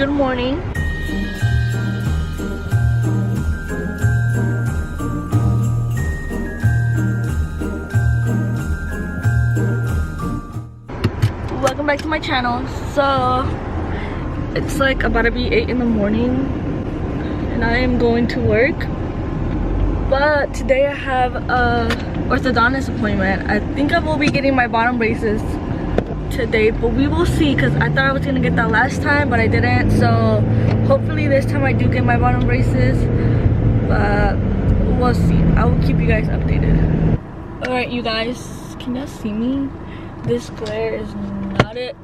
Good morning. Welcome back to my channel. So it's like about to be 8 in the morning and I am going to work, but today I have a orthodontist appointment. I think I will be getting my bottom braces today, but we will see, because I thought I was gonna get that last time but I didn't. So hopefully this time I do get my bottom braces, but we'll see. I will keep you guys updated. All right, you guys, can you see me? This glare is not it.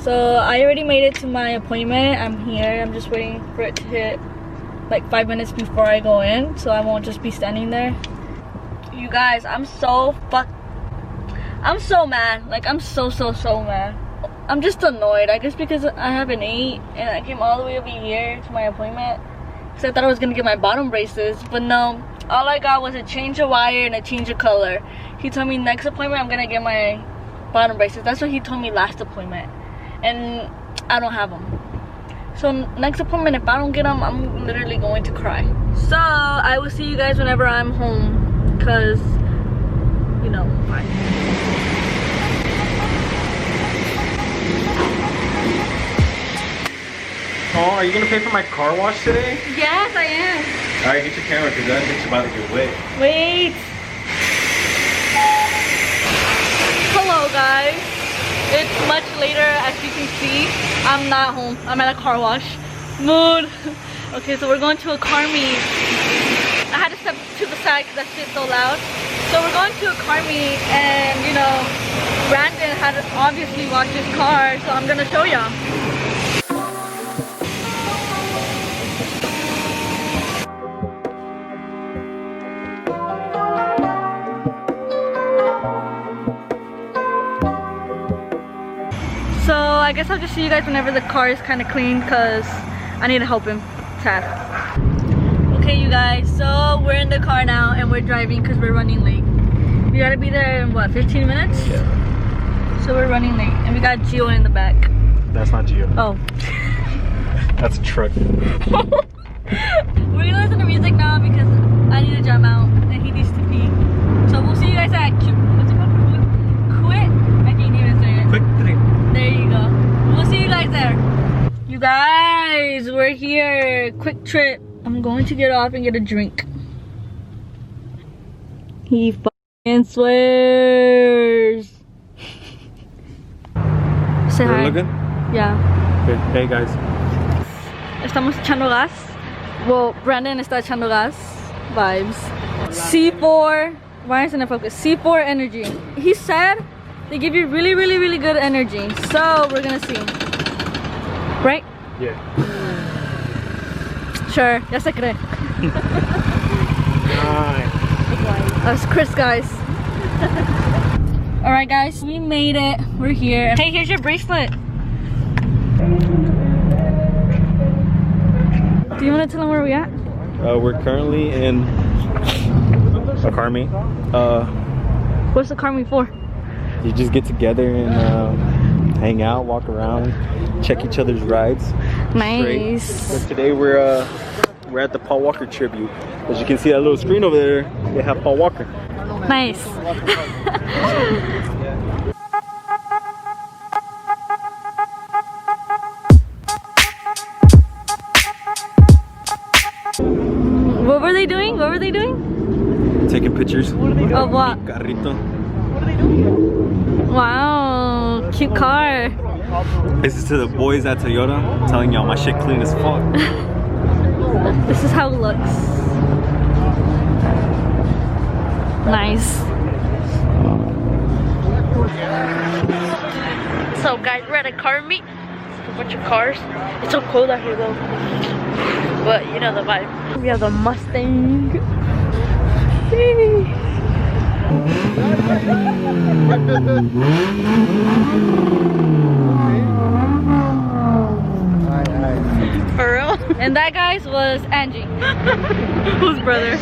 So I already made it to my appointment. I'm here. I'm just waiting for it to hit like 5 minutes before I go in, so I won't just be standing there. You guys, I'm so mad. Like, I'm so mad. I'm just annoyed. I guess because I haven't ate and I came all the way over here to my appointment because I thought I was gonna get my bottom braces, but no. All I got was a change of wire and a change of color. He told me next appointment I'm gonna get my bottom braces. That's what he told me last appointment, and I don't have them. So next appointment, if I don't get them, I'm literally going to cry. So I will see you guys whenever I'm home, because, you know, bye. Oh, are you gonna pay for my car wash today? Yes, I am. Alright, get your camera because that bitch about to get wet. Wait. Hello guys. It's much later, as you can see. I'm not home. I'm at a car wash. Mood. Okay, so we're going to a car meet. I had to step to the side because that shit's so loud. So we're going to a car meet, and you know, Brandon had to obviously wash his car, so I'm gonna show y'all. So I guess I'll just see you guys whenever the car is kind of clean, because I need to help him. Sad. Okay, you guys, so we're in the car now and we're driving because we're running late. We gotta be there in what, 15 minutes? Yeah. So we're running late, and we got Gio in the back. That's not Gio. Oh. That's a truck. We're gonna listen to music now because I need to jump out and he needs to pee. So we'll see you guys at what's it called? Quit? I can't even say it. Quick trip. There you go. We'll see you guys there. You guys, we're here. Quick trip. I'm going to get off and get a drink. He fucking swears. Say hi. Looking? Yeah. Hey guys. Estamos echando gas. Well, Brandon está echando gas. Vibes. C4. Why isn't it focused? C4 energy. He said they give you really good energy. So we're gonna see. Right? Yeah. Sure. Ya se cree. That's Chris, guys. Alright guys, we made it. We're here. Hey, here's your bracelet. Do you want to tell them where we at? We're currently in a car meet. What's the car meet for? You just get together and hang out, walk around, check each other's rides. Nice. So today we're at the Paul Walker tribute. As you can see that little screen over there, they have Paul Walker. Nice. What were they doing? What were they doing? Taking pictures. Of what? Carrito. Wow, cute car. This is to the boys at Toyota. I'm telling y'all, my shit clean as fuck. This is how it looks. Nice. So guys, we're at a car meet. A bunch of cars. It's so cold out here though. But you know the vibe. We have the Mustang. For real? And that, guys, was Angie. Whose brother?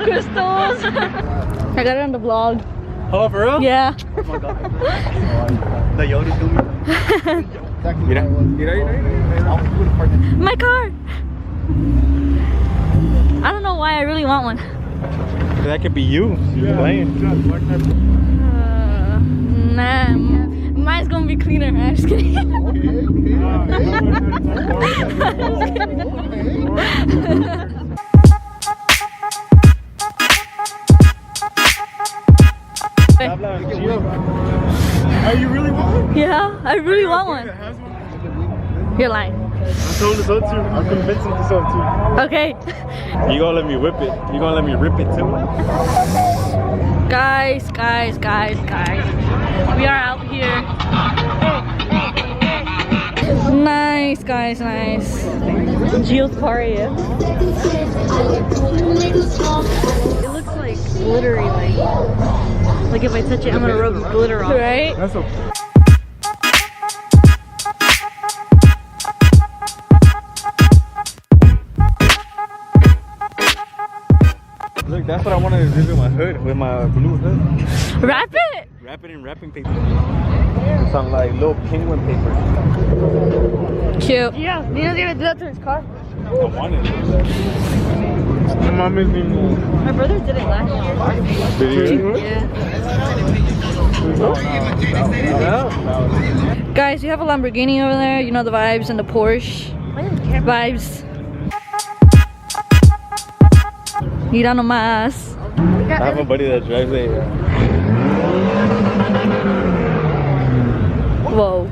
Crystal's. I got it on the vlog. Oh, for real? Yeah. Oh my god. The Yoda exactly where I was. My car! I don't know why I really want one. That could be you. You're playing. Nah, mine's gonna be cleaner. I'm just kidding. Oh, you really want one? Yeah, I really want one. You're lying. I'm telling this up too. I'm convincing this up too. Okay. You gonna let me whip it? You gonna let me rip it too? Guys. We are out here. Nice, guys, nice. Gio's car, yeah. It looks like glittery, like if I touch it, I'm gonna rub glitter off. Right? That's okay. Look, that's what I wanted to do with my hood, with my blue hood. Wrap it! Wrap it in wrapping paper. Some like little penguin paper. Cute. Yeah, Nina's gonna do that to his car. I wanted it. My mom is My brother did it last year. Did you? Yeah. Guys, you have a Lamborghini over there. You know the vibes, and the Porsche vibes. Mira nomás. I have a buddy that drives a. Whoa.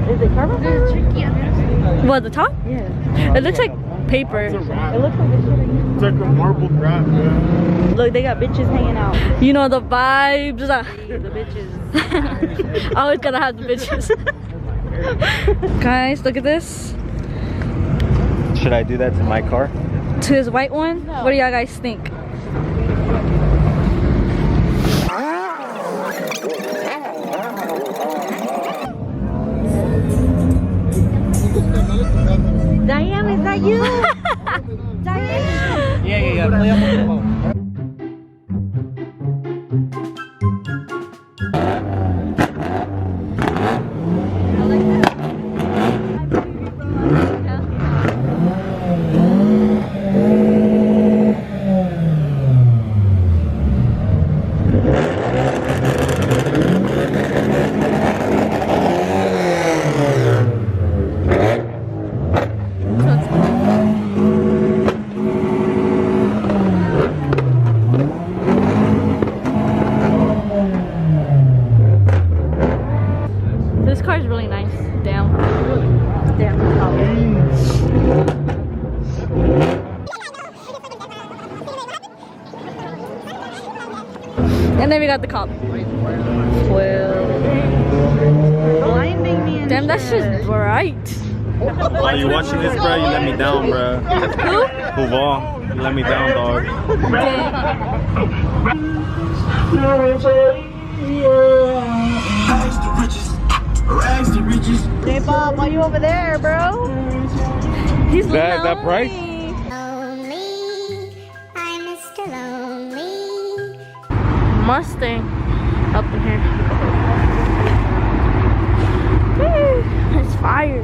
Is it carbon? It's tricky. What, the top? Yeah. It looks like paper. It looks like this shit. It's like a marbled wrap, man. Look, they got bitches hanging out. You know the vibes. The bitches. Always gotta have the bitches. Guys, look at this. Should I do that to my car? To his white one. What do y'all guys think? Diane, is that you? Diane! Yeah. Play up on the phone. This car is really nice. Damn. And then we got the cop. Blinding me and Damn, that's just bright. While you watching this, bro, you let me down, bro. Who? Huval, you let me down, dog. Hey Bob, why you over there, bro? He's That price? Lonely, I'm Mr. Lonely. Mustang up in here. Woo, it's fire.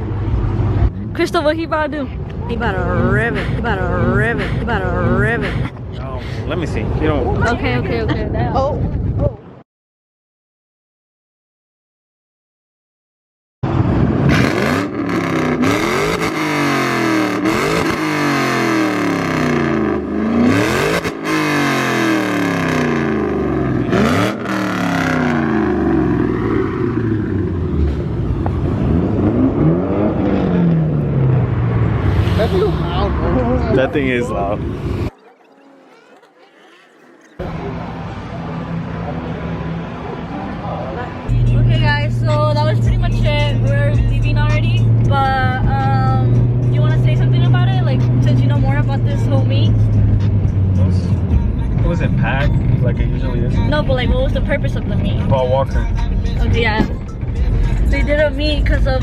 Crystal, what he about to do? He about to rev it. He about to rev it. He about to rev it. Oh, let me see. You know. Okay. Oh. That thing is loud. Okay guys, so that was pretty much it. We're leaving already, but you want to say something about it? Like, since you know more about this whole meet? It wasn't packed like it usually is. No, but like, what was the purpose of the meet? Paul Walker. Okay, yeah. They did a meet because of,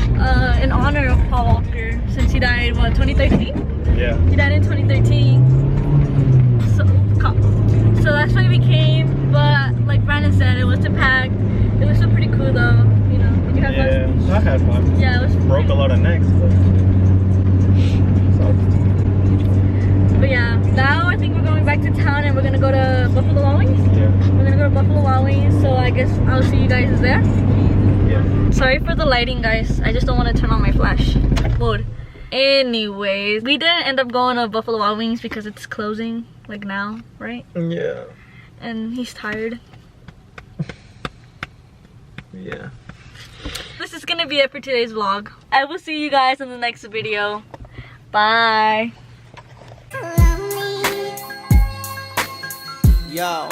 in honor of Paul Walker, since he died, what, 2013? Yeah. He died in 2013. So that's why we came. but like Brandon said, it wasn't packed. It was still pretty cool though. You know, did you have fun? Yeah, I had fun. Yeah, it was Broke a lot of necks, but yeah, now I think we're going back to town and we're gonna go to Buffalo Wild Wings. Yeah. We're gonna go to Buffalo Wild Wings, so I guess I'll see you guys there. Yeah. Sorry for the lighting, guys. I just don't want to turn on my flash mode. Anyways, we didn't end up going to Buffalo Wild Wings because it's closing like now, right? Yeah. And he's tired. Yeah. This is gonna be it for today's vlog. I will see you guys in the next video. Bye. Lonely. Yo.